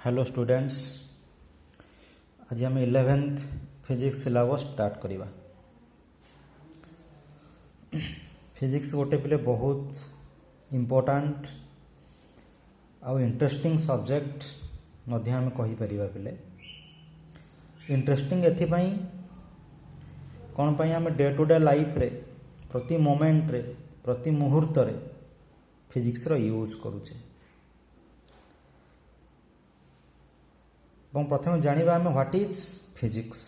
Hello students, आज आम 11th physics syllabus start करवा। फिजिक्स गोटे पिले बहुत इम्पोर्टाट आउ इंटरेस्टिंग सब्जेक्ट मध्य आम कहीपर पिले। इंटरेस्टिंग एथिपाई कौन पाई आम डे टू डे लाइफ रे प्रति मोमेंट रे प्रति मुहूर्त रे फिजिक्स रो यूज करूचे। प्रथम जानिबा आम व्हाट इज फिजिक्स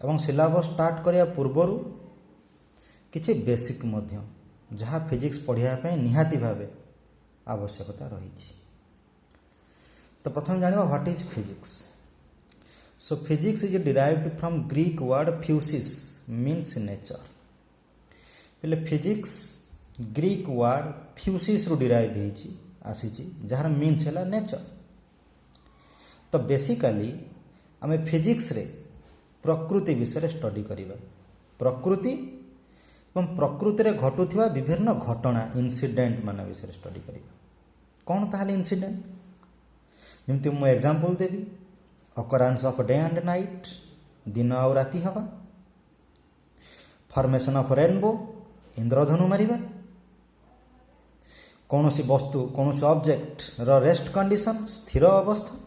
एवं सिलेबस स्टार्ट करिया पूर्वर किछि बेसिक मध्य जहाँ फिजिक्स पढ़िया पे निहाती भावे आवश्यकता रही। तो प्रथम जानिबा what is physics. So physics is derived from Greek word physis means nature. पहले फिजिक्स ग्रीक वर्ड फ्यूसिस रु डिराइव होइछि आसीछि जहार मीन्स हैला नेचर। तो बेसिकली आम फिजिक्स रे प्रकृति विषय स्टडी करिबा। प्रकृति एवं प्रकृति रे घटुथिबा विभिन्न घटना इनसिडेंट मान विषय स्टडी करिबा। कौन ताहले इनसिडेंट? जेमति मु example Devi occurrence of day and night, दिन और राति हवा, फॉर्मेशन ऑफ रेनबो, इंद्रधनु मारिबा, कौनसी वस्तु कौनसी ऑब्जेक्ट रो रेस्ट कंडीशन स्थिर अवस्था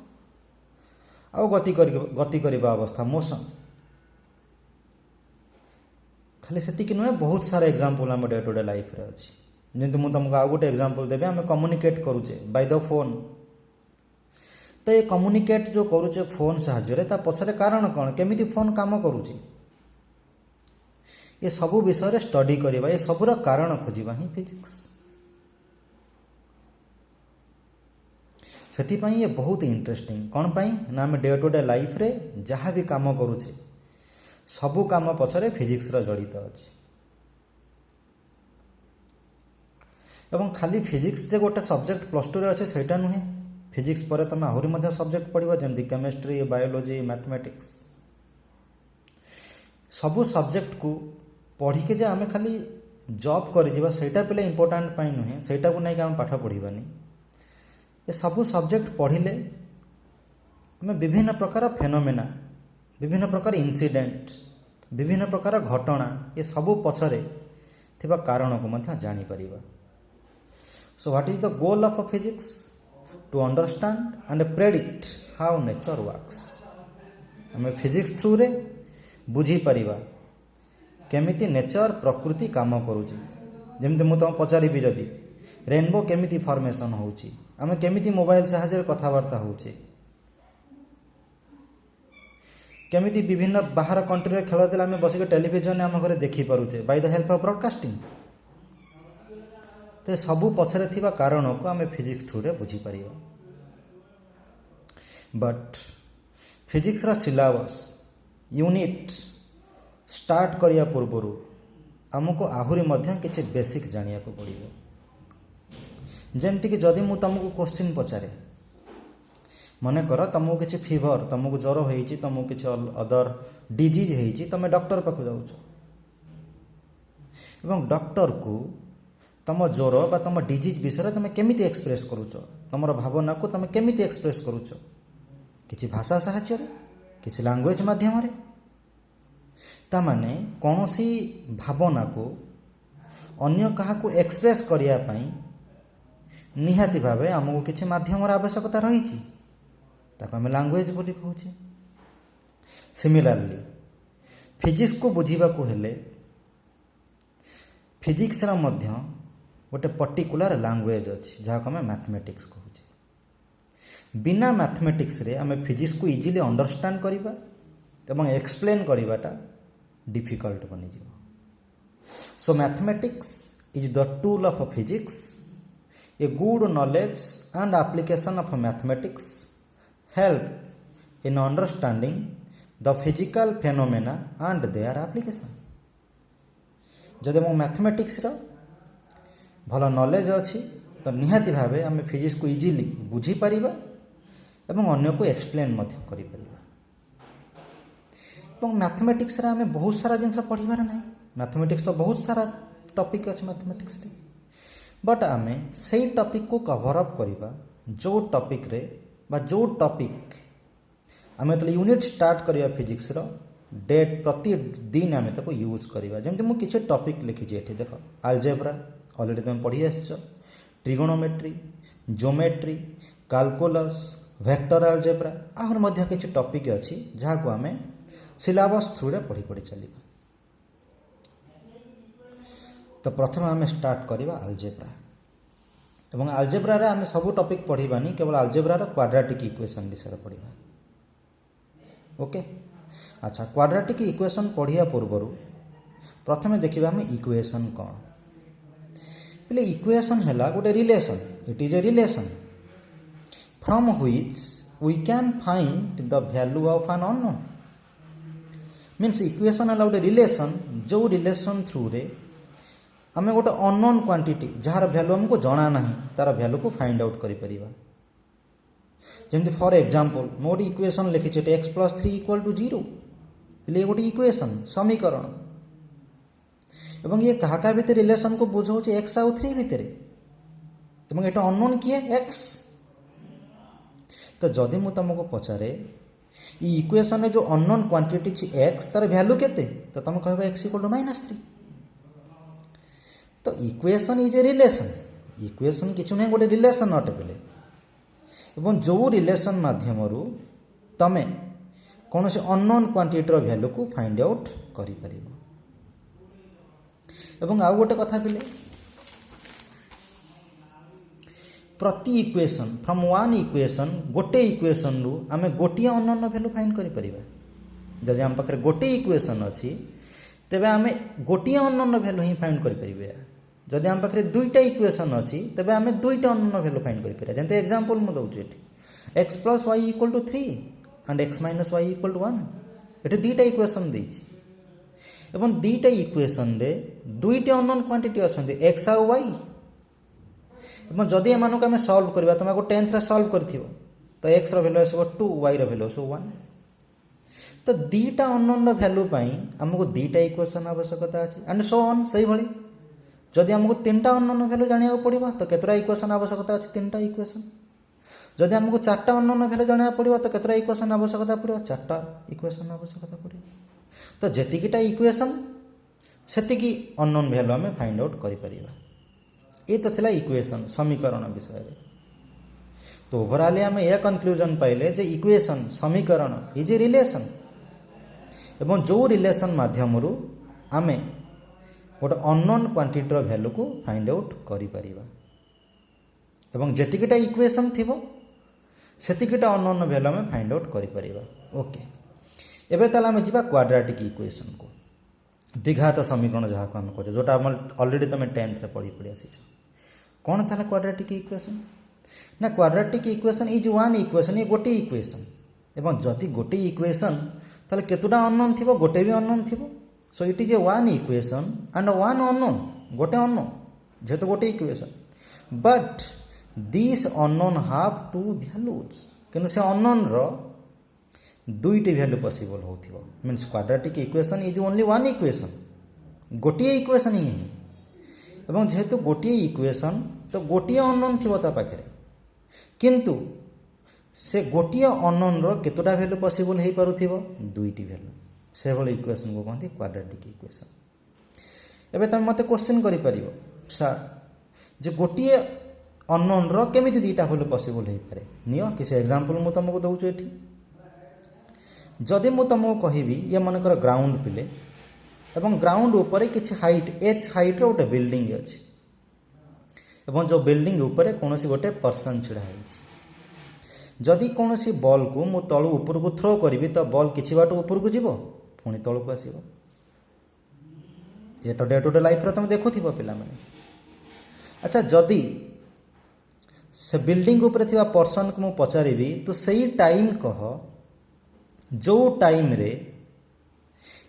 आउ गति करबा अवस्था मोशन। खाली सेतिक नुहे बहुत सारा एग्जांपल आम डे टू डे लाइफ रे अछि। जेंति मु तुमको आउ गोटे एग्जांपल देबे आम कम्युनिकेट करूचे बाय द फोन। तो ये कम्युनिकेट जो करूचे फोन सहायता ता पछरे कारण कौन, केमिति फोन काम करूची, ये सबु विषय रे स्टडी करबा, ये सबुर कारण खोजिबा ही फिजिक्स। से ये बहुत इंटरेस्टिंग कौन पाई ना आम डे टू डे लाइफ रे जहाँ भी काम करूचे सबू काम पछरे फिजिक्स रा जड़ित अछि। एवं खाली फिजिक्स जे गोटे सब्जेक्ट प्लस टू रे अच्छे सेटा नुहे। फिजिक्स पर तुम आहरी मध्य सब्जेक्ट पढ़िबा जेमति केमिस्ट्री, बायोलॉजी, मैथमेटिक्स। सबू सब्जेक्ट को पढ़ी के जे आम खाली जॉब कर जिबा सेटा पले इंपोर्टेंट पाई नुहे, सेटा को नहीं आम पाठ पढ़िबानी। ये सबू सब्जेक्ट पढ़िले आम विभिन्न प्रकार फेनोमेना, विभिन्न प्रकार इनसिडेंट, विभिन्न प्रकार घटना ये सबू पछरे थिबा कारण को मध्य जानि परिबा। So what is the goal of physics? To understand and predict how nature works. आम फिजिक्स थ्रू रे बुझी परिबा केमिति नेचर प्रकृति काम करूची। जेमति मु तुम पचारिबी जदि रेनबो केमिति फॉर्मेशन होउची, आम केमिति मोबाइल साहाय्य कथबार्ता होचे, केमिति विभिन्न बाहर कंट्री रे खेल दिला आम बसिक टेलीविजन आम घरे देखि पारुचे by the help of broadcasting. तो सबू पछरे थिबा कारण को आम फिजिक्स थ्रू रे बुझी परिबा। बट फिजिक्स रा सिलेबस यूनिट स्टार्ट करिया पूर्वरु आमको आहुरी मध्य किछि बेसिक जानिया को पड़िबो। जेमति कि जदि मु तुमको क्वेश्चन पचारे, मने कर तुमको किछि फीवर, तुमको ज्वर होईची, तुमको किछि अदर डिजीज होईची, तुम डॉक्टर पाखु जाउछ एवं डॉक्टर को तुम ज्वर बा तुम डिजीज विषय तुम केमिति एक्सप्रेस करूछ, तुमर भावना को तुम केमिति एक्सप्रेस करूछ, किछि भाषा साहाय्य रे, किछि लैंग्वेज माध्यम रे। ता माने कोनोसी भावना को अन्य काहा को एक्सप्रेस करिया पई निहाती भावे आमको किसी माध्यम आवश्यकता रही, आम लैंग्वेज बोली कहूचे। सिमिलरली फिजिक्स को बुझीबा को हेले फिजिक्स रा मध्य गोटे पर्टिकुलर लैंग्वेज अच्छी जहाँ को आम मैथमेटिक्स कहूचे। बिना मैथमेटिक्स रे आम फिजिक्स को इजिली अंडरस्टैंड करिबा एवं एक्सप्लेन करिबाटा डिफिकल्ट बनी जिवो। So mathematics is the tool of physics. A good knowledge and application of mathematics help in understanding the physical phenomena and their application. जदि मो मैथमेटिक्स रो भल नॉलेज अच्छी तो निहाती भावे आम फिजिक्स को इजिली बुझी परिबा एवं अन्य को एक्सप्लेन मध्य करि परिबा। एवं मैथमेटिक्स रे आम बहुत सारा जिनस पढ़िबार नाही। मैथमेटिक्स तो बहुत सारा टॉपिक अछि मैथमेटिक्स रे, बट आमे से टॉपिक को कवर अप करिबा जो टॉपिक रे बा जो टॉपिक आम जो यूनिट स्टार्ट करवा फिजिक्स डेट प्रतिदिन आम ताको यूज करवा जमी मुझे किसी टॉपिक लिखी ये देख आलजेब्रा ऑलरेडी तुम पढ़ी आस trigonometry geometry calculus vector algebra आहर मध्य किसी टॉपिक अच्छी जहाँ को आम सिलेबस थ्रू रे पढ़ी पढ़ी चलिए। तो प्रथम आम स्टार्ट करवा आलजेब्रा एवं आलजेब्रा रे आम सब टॉपिक पढ़ानी केवल आलजेब्रा क्वाड्रेटिक इक्वेशन विषय पढ़ा। ओके अच्छा क्वाड्रेटिक इक्वेशन पढ़िया पूर्वर प्रथम देखा आम इक्वेशन कौन बोले इक्वेशन है गोटे relation it is a relation from which we can find the value of an unknown means equation है गोटे रिलेशन जो रिलेशन थ्रू रे आम गोटे अननोन क्वांटिटी जार वैल्यू हमको जना ना तार वैल्यू को फाइंड आउट करें जमी फॉर एग्जांपल मैं गोटे इक्वेशन लिखी एक्स प्लस 3 इक्वल टू 0 ये गोटे इक्वेशन समीकरण एवं ये क्या भितर रिलेशन को बुझाऊँ एक्स आउ 3 भितर एवं ये अननोन किए एक्स। तो जदि मु तुमको पचारे ये इक्वेशन में जो अननोन क्वांटिटी एक्स तार वैल्यू केते तो तुम कह एक्स इक्वल टू -3। तो equation is a relation equation किछु नहीं गोटे रिलेशन अटे बोले एवं जो रिलेशन माध्यम तमे कौन से अननोन क्वांटिटीर वैल्यू को फाइंड आउट कर आउ गोटे कथा बोले प्रति इक्वेशन फ्रॉम वन इक्वेशन गोटे इक्वेशन रु आम गोटे अननोन वैल्यू फाइंड कर जदि आम पाखे गोटे इक्वेशन अच्छी तेबे आम गोटे अननोन वैल्यू ही फाइंड कर जदि आम पाखे दुईटा इक्वेशन अच्छी तेबे आम दुईटा अननोन वैल्यू फाइंड कर जैसे एग्जांपल मु दउछि X plus Y equal to 3 and X minus Y equal to 1 ये दुईटा इक्वेशन देछि एवं दुईटा इक्वेशन रे दुईटा अननोन क्वांटिटी अछंती एक्स आ वाई एवं जदि एमानक आम सॉल्व करबा तुम को 10th रे सॉल्व करथिबो तो एक्स रो वैल्यू आसबो 2 वाई रो वैल्यू आसबो 1। तो दुईटा अननोन वैल्यू पई हमको दुईटा इक्वेशन आवश्यकता अछि एंड सो ऑन सही भली जदि आमको 3टा अननोन वैल्यू जानिया पड़िबा तो केतरा इक्वेशन आवश्यकता अछि 3टा इक्वेशन जदि आमको 4टा अननोन वैल्यू जानिया पड़िबा तो केतरा इक्वेशन आवश्यकता पड़िबा 4टा इक्वेशन आवश्यकता पड़िबा। तो जेतिकिटा इक्वेशन सेतिकी अननोन वैल्यू आम फाइंड आउट करि परिबा। ये तो थिला इक्वेशन समीकरण विषय में। तो ओवरऑल आम यह कंक्लूजन पाइले जे इक्वेशन समीकरण इज ए रिलेशन एवं जो रिलेशन माध्यम आम गोटे अननोन क्वांटिटीर वैल्यू को फाइंड आउट करि परिबा एवं जेतिकिटा इक्वेशन थिबो सेतिकिटा अननोन वैल्यू आम फाइंड आउट करि परिबा। ओके एबे ताला आम जिबा क्वाड्रेटिक इक्वेशन को द्विघात समीकरण जहाँ को आम कहे जोटा ऑलरेडी तुम 10th रे पढ़ी पढ़ी आसी कौन था क्वाड्रेटिक इक्वेशन ना quadratic equation is one equation ये गोटे इक्वेशन एवं जदि गोटे इक्वेशन ताले केतुटा अननोन थिबो गोटे भी अननोन थिबो so it is a one equation and one unknown गोटे अननोन जेहेतु गोटे equation but this unknown have two values किंतु से अननोन रो दुईटी वैल्यू पॉसिबल होथिबो means quadratic equation is only one equation गोटे इक्वेशन ही एवं जेहेतु गोटे इक्वेशन तो गोटे अननोन थिबो ता पाखरे किंतु से गोटे अननोन रो केतोटा वैल्यू पॉसिबल हे पारुथिबो दुईटी वैल्यू से भली इक्वेशन को कहते क्वाड्रेटिक इक्वेशन। एबे तुम मते क्वेश्चन करि परिबो सर जे गोटे अननोन रो केमिति दुईटा वैल्यू पॉसिबल हे पारे नियो किसी एग्जांपल मु तुमको दउछु एठी जदि मु तुमको कहबी ये मनकर ग्राउंड पिले एवं ग्राउंड ऊपर किसी हाइट एच हाइट रो गोटे बिल्डिंग अछि एवं जो बिल्डिंग ऊपर कौन गोटे पर्सन छिड़ा है जदि कौन बॉल को मु तलू ऊपर को थ्रो करी तो बॉल किछि बाट ऊपर को जीवो पुणी तल को आसीबो ये तो डे टू डे लाइफ रे तुम देखुथिबो पिला माने। अच्छा जदि से बिल्डिंग ऊपर थिबा पर्सन को मु पचारिबी तो सही टाइम कह जो टाइम रे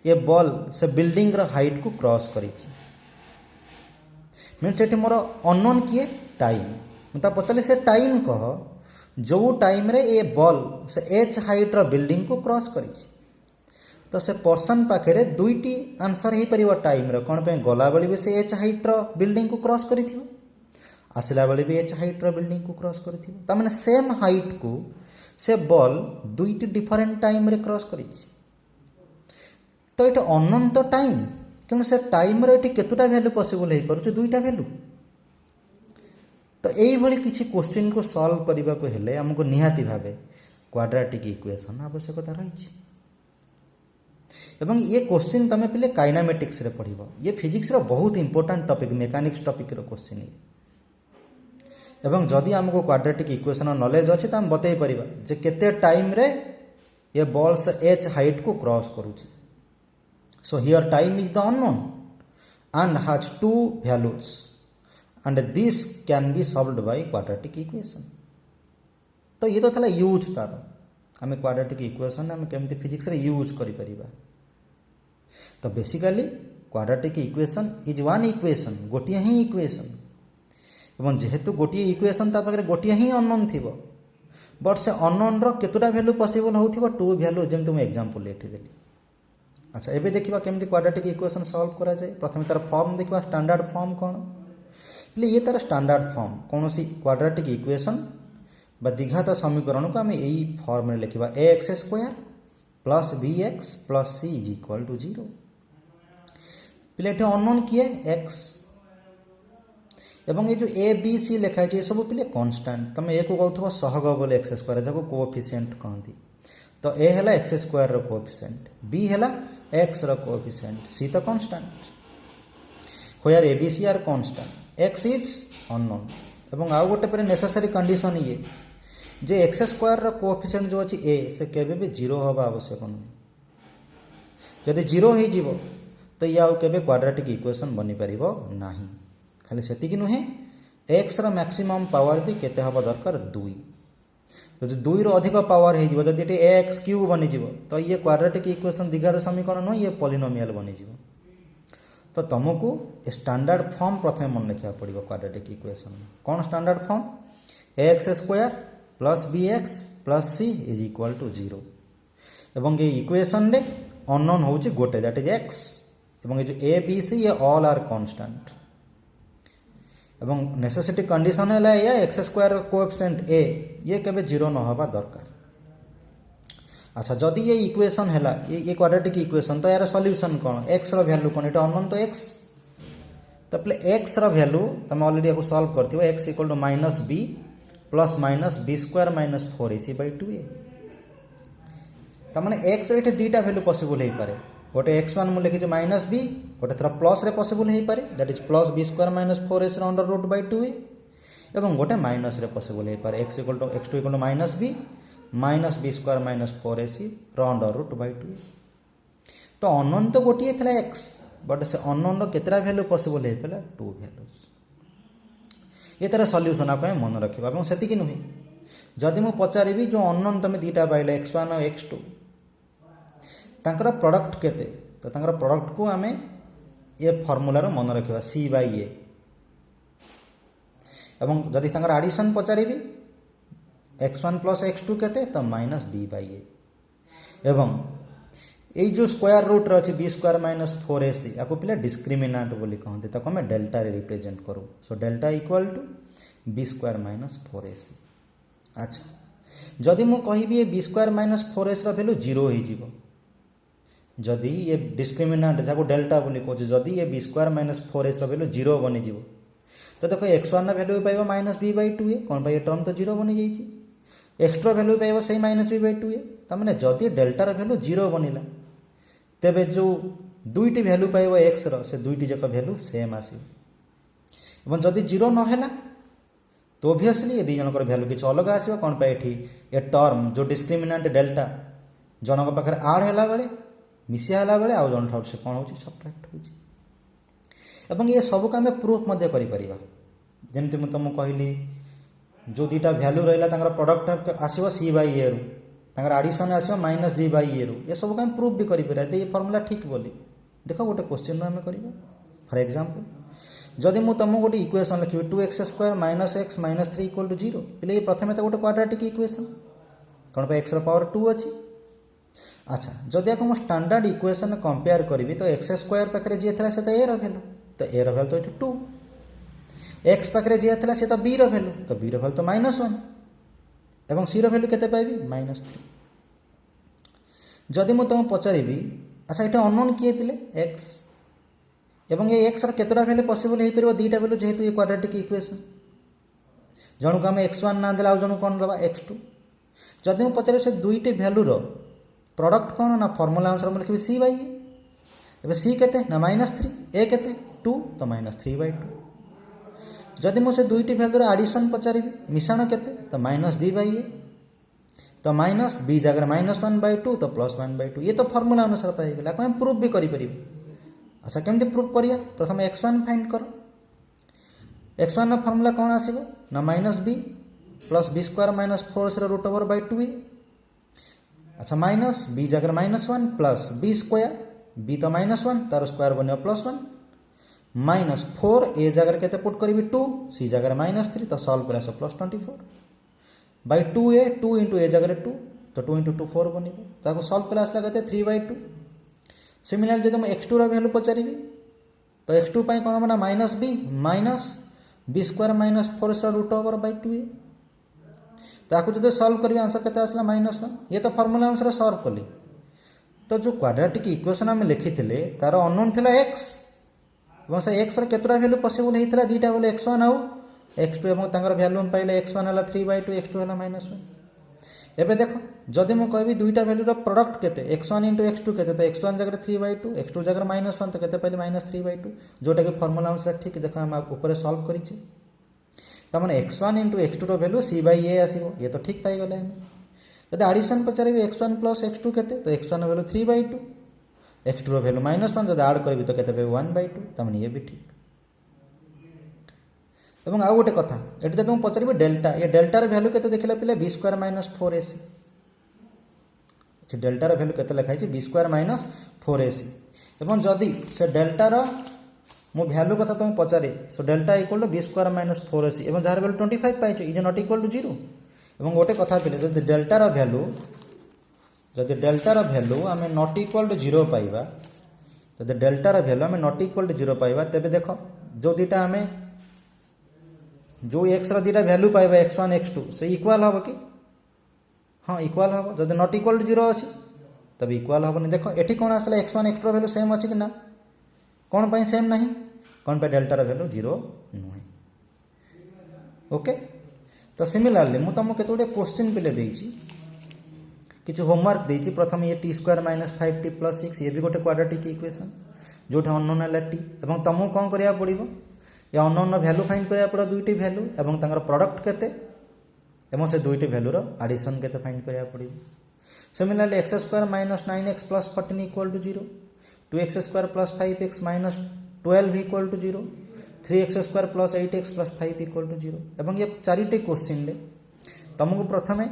ये बॉल से बिल्डिंग रो हाइट को क्रॉस करिछि मीन्स एठी मोर अननोन किए टाइम मुता पचाले से टाइम कह जो टाइम रे ये बॉल से एच हाइट रो बिल्डिंग को क्रॉस करिछि तो से पर्सन पाखे दुईटी आंसर हो पार टाइम कौन पे गला बेले भी से एच हाइट रो बिल्डिंग को क्रॉस कर आसला बेले भी एच हाइट रो बिल्डिंग को क्रॉस कर सेम हाइट को से बॉल दुईटी डिफरेंट टाइम रे क्रॉस करिछि तो ये अनंत टाइम कि से टाइम रे केतुटा वैल्यू पॉसिबल हो पारे दुईटा वैल्यू तो यही किसी क्वेश्चन को सॉल्व करने को हेले हमको निहाती भावे क्वाड्रेटिक इक्वेशन आवश्यकता रही एवं ये क्वेश्चन तुम पे काइनामेटिक्स रे पढ़ ये फिजिक्स रो बहुत इंपोर्टेंट टॉपिक मेकानिक्स टॉपिक रो क्वेश्चन ये एवं जदि हमको क्वाड्रेटिक इक्वेशन नॉलेज अच्छे तो हम बतई परिबा जे केते टाइम रे ये बॉल्स एच हाइट को क्रॉस करूची so here time is the unknown and has two values and this can be solved by quadratic equation तो ये तो थला यूज तार आम क्वाड्रेटिक इक्वेशन आम केमती फिजिक्स रे यूज करि परिबा तो basically quadratic equation is one equation गोटिए ही इक्वेशन एवं जेहेतु गोटिए इक्वेशन ता पाखरे गोटिए ही अननोन थिबो बट से अननोन रो केतुटा वैल्यू पॉसिबल होथिबो टू वैल्यू जेमति मैं एग्जांपल लेठी देली अच्छा एबे देखिबा केमती क्वाड्रेटिक इक्वेशन सॉल्व करा जाए प्रथम तार फॉर्म देखिबा स्टैंडर्ड फॉर्म कोन ले ये तार स्टैंडर्ड फॉर्म कोनोसी क्वाड्रेटिक इक्वेशन बा द्विघात समीकरण को आम यही फॉर्म में लिखा ax² plus bx plus c is equal to 0 पे अननोन किए x एवं ये जो a b c लिखाई ये सब पे कांस्टेंट तुम ए को कहू सहग बोले x² देखो कोएफिशिएंट कहती तो a है x² रो कोएफिशिएंट b है x रो कोएफिशिएंट c तो constant where a b c are constant x is unknown एवं आउ गोटे पर नेसेसरी कंडीशन ये जे x² रो कोएफिशिएंट जो अछि a से केबे भी 0 होबा आवश्यक नहीं जदि 0 हो जीवो तो ये आउ केबे क्वाड्रेटिक इक्वेशन बनी परिबो नाही खाली सेति कि नुहे x रो मैक्सिमम पावर भी केते होबा दरकार 2 जदि 2 रो अधिक पावर हो जीवो जदि एटी ax³ बनी जीवो तो ये क्वाड्रेटिक इक्वेशन द्विघात समीकरण न ये पॉलिनोमियल बनी जीवो तो तुमको स्टैंडर्ड फॉर्म प्रथम मन रखा पड़ो क्वाड्रेटिक इक्वेशन कौन standard form ax² plus bx plus c is equal to 0 एवं ये इक्वेशन रे अननोन होची गोटे दैट इज x एवं ये जो a b c ये ऑल आर कांस्टेंट एवं नेसेसिटी कंडीशन है या x² कोएफिशिएंट a ये केबे 0 न होबा दरकार अच्छा जदि ये इक्वेशन है ये क्वाड्रेटिक इक्वेशन तो यार सॉल्यूशन कौन x रो वैल्यू कौन एटा अननोन तो x तो पहले x रो वैल्यू तुम ऑलरेडी को सॉल्व करथियो x equal to -b plus minus b² minus 4ac/2a तमाने x रे दुईटा वैल्यू पॉसिबल हो पारे गोटे x1 मु लिखि -b गोटे थरा प्लस रे पॉसिबल हो पारे that is plus b² minus 4ac √2a एवं गोटे माइनस रे पॉसिबल हो पारे x2 equal to -b minus b² minus 4ac √2a तो अननोन तो गोटे थला x बट से अननोन रो केतरा वैल्यू पॉसिबल हो पाला 2 वैल्यूज ये तरह सॉल्यूशन आप मन रखा और से नुहे जदि मु पचारि जो अननोन तुम दुईटा पाइल x1 और x2 तांकर प्रोडक्ट केते तो तांकर प्रोडक्ट को आम ये फॉर्मूला रो मन रखा c/a एवं जदि तांकर एडिशन पचारि x1 प्लस x2 केते तो -b/a एवं ये जो स्क्वायर रूट रही b² माइनस 4ac या पे डिस्क्रिमिनाट बोली कहते ताको हमें डेल्टा रे रिप्रेजेंट करूँ so delta equal to b² minus 4ac अच्छा जदि मु कहिबी b² माइनस 4ac रो वैल्यू 0 हो जीवो जदि ये डिस्क्रिमिनाट जाको डेल्टा बोली कहूँ जदि ये b² माइनस 4ac रो वैल्यू 0 बनी जीवो तो देखो x1 वैल्यू पाइबो -b/2a कौन पाई टर्म तो 0 बनी जाइए एक्स्ट्रा वैल्यू पाइबो सही -b/2a तमाने जदि डेल्टा रो वैल्यू 0 बनिला तेबे जो दुईटी वैल्यू पाइबो x रो से दुईटी जक वैल्यू सेम आसी एवं जदि 0 न हैला तो ऑब्वियसली ये दी जनकर वैल्यू किछ अलग आसीबो कोन पाई एठी ए टर्म जो डिस्क्रिमिनेंट डेल्टा जनक पाखर आड हैला बेले मिसिया हैला बेले आ जन ठाउर से कोन होची सबट्रैक्ट होची एवं ये सब का हमें प्रूफ मध्ये करि परिबा जेमति म तुम कहली जो दुईटा वैल्यू रहला तांकर प्रोडक्ट आसीबो c/a रू तांकर एडिशन आसीबो -b/a रू ये सब हम प्रूफ भी करि परबा ये फार्मूला ठीक बोली देखो गोटे क्वेश्चन में करबा फॉर एग्जांपल जदि मु तुम गोटे इक्वेशन लिखि 2x² - x - 3 = 0 पहले ये प्रथमे तो गोटे क्वाड्रेटिक इक्वेशन कोन पे x रो पावर 2 अछि अच्छा जदि ako स्टैंडर्ड इक्वेशन कंपेयर करबी तो x² पाखरे जे थला से तो a रो वैल्यू तो a रो वैल्यू तो 2 x पाखरे जे थला से तो b रो वैल्यू तो b रो वैल्यू तो -1 एवं सी भैल्यू केते पाइबी -3 जदि मुझे तुमको पचारि अच्छा ये अननोन किए पिले एक्स एवं ये एक्स केतटा भैल्यू पॉसिबल हो पार दुईटा भैल्यू जेहेतु ये क्वाड्रेटिक इक्वेशन जन को आम x1 ना देला जन कौन दबा x2 जदि मुझे पचारि से दुईटी भैल्यूर प्रोडक्ट कौन ना फर्मूला अनुसार मुझे लिखी सी बाई ए सी केते ना -3 ए केते 2 तो -3/2 जदि मुझे दुईटी भैल्यूर आडिशन पचारि मिश्रण केते तो -b बाई ए तो -b जगह -1/2 तो +1/2 ये तो फर्मूला अनुसार पाइगला हम प्रूफ भी करें। अच्छा केमती प्रूफ करिया प्रथम x1 फाइंड कर x1 फर्मूला कौन आसीबो ना -b + b² - 4/√/2a अच्छा -b जगह -1 + b² b तो -1 तार स्क्वायर बन +1 -4 a जगह केते पुट करी 2 c जगह -3 तो सॉल्व करा +24 बाय 2a 2 × a जगह 2 तो 2 × 2 4 बन ताको सॉल्व कला आसला कहते 3/2 सिमिलर जब मैं x2 रो वैल्यू पचारि तो x2 पाई कौन बना -b - b² - 4/√/2a ताको जब सॉल्व करी आंसर केते आसला -1 ये तो फॉर्मूला अनुसार सॉल्व कली तो जो क्वाड्रेटिक इक्वेशन आम लिखी तार अननोन थिला x और से x केतटा वैल्यू पॉसिबल होता दुईटा बोले x1 आउ x2 और तांकर वैल्यू हम पाइले x1 है 3/2 x2 है -1 एबे देखो जदि मैं कहबी दुईटा वैल्यूर प्रोडक्ट केते x1 × x2 केते तो x1 जगह 3/2 x2 जगह -1 तो केते पाइले -3/2 जोटा कि फॉर्मूला अनुसार ठीक देखो हम ऊपर सॉल्व करिचे त माने x1 × x2 रो वैल्यू c/a आसीबो ये तो ठीक पाई गले हम जदि एडिशन पचारिबे x1 + x2 केते तो x1 रो वैल्यू 3/2 x2 रो वैल्यू -1 जदि ऐड करबी तो केते पाइबे 1/2 त माने ये भी ठीक एवं आउ गोटे कथा ये जब तुम पचारि डेल्टा ये डेल्टार वैल्यू केते देखला पिले b² - 4ac डेल्टार वैल्यू केते लिखाई b² - 4ac एवं जदि से डेल्टार मो वैल्यू कथा तुम पचारे सो डेल्टा = b² - 4ac एवं जार वैल्यू 25 पाइछ इज नॉट इक्वल टू 0 एवं गोटे कथा पिले जदि डेल्टार वैल्यू आम नॉट इक्वल टू 0 पाइबा जदि डेल्टार वैल्यू आम नॉट इक्वल टू 0 पाइबा तेबे देखो जो दुईटा आम जो x दुईटा वैल्यू पाइबा x1 x2 से इक्वाल हम कि हाँ इक्वाल हम जब नॉट इक्वल टू 0 अच्छी तब इक्वाल हेनी देख ये कौन आसला x1 x2 वैल्यू सेम अच्छी कि ना कौन पाई सेम नहीं कौन पे डेल्टार वैल्यू 0 नुहे ओके तो सिमिलारली मुझे तुमको केते क्वेश्चन पे देछि किछु होमवर्क देछि प्रथम ये t² - 5t + 6 ये भी गोटे क्वाड्रेटिक इक्वेशन जोटा अननोन है t एवं तुमको कौन करिया पड़िबो या अननोन वैल्यू फाइंड करिया पड़ो दुईटी वैल्यू एवं तांकर प्रोडक्ट केते एवं से दुईटी वैल्यूर एडिशन केते फाइंड करिया पड़िबो similarly x² - 9x + 14 = 0 2x² + 5x - 12 = 0 3x² + 8x + 5 = 0 एवं ये चारिटी क्वेश्चन ले तुमको प्रथमे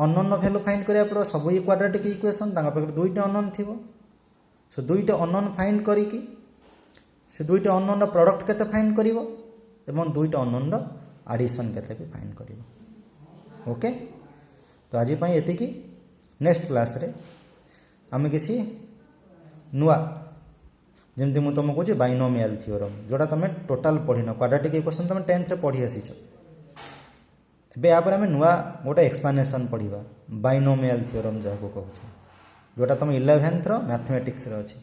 अननोन वैल्यू फाइंड करिया पड़ो सब ये क्वाड्रेटिक इक्वेशन तांका पाखरे दुईटा अननोन थिबो सो दुईटा अननोन फाइंड करिकी से दुईटा अननोन प्रोडक्ट केते फाइंड करिवो एवं दुईटा अननोन एडिशन केते भी फाइंड करिवो ओके तो आज पई एतिकी नेक्स्ट क्लास रे आम किसी नुआ जमती मुझे तुमको कहूँ बाइनोमियल थ्योरम जोटा तुम टोटाल पढ़िन क्वाड्रेटिक इक्वेशन तुम 10th रे पढ़ी आसीच एबे यापर आम नुआ गोटे एक्सप्लेनेशन पढ़ा बाइनोमियल थ्योरम जहाँ कहूँ जोटा तुम 11th रो मैथमेटिक्स रे अछि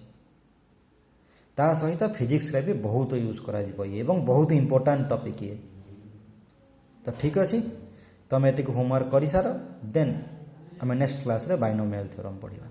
ता सहित फिजिक्स रे भी बहुत यूज करा जिवो ये एवं बहुत इंपोर्टेंट टॉपिक ये तो ठीक अछि तुम एतिक होमवर्क करि सार देन आम नेक्स्ट क्लास रे बाइनोमियल थ्योरम पढ़ा।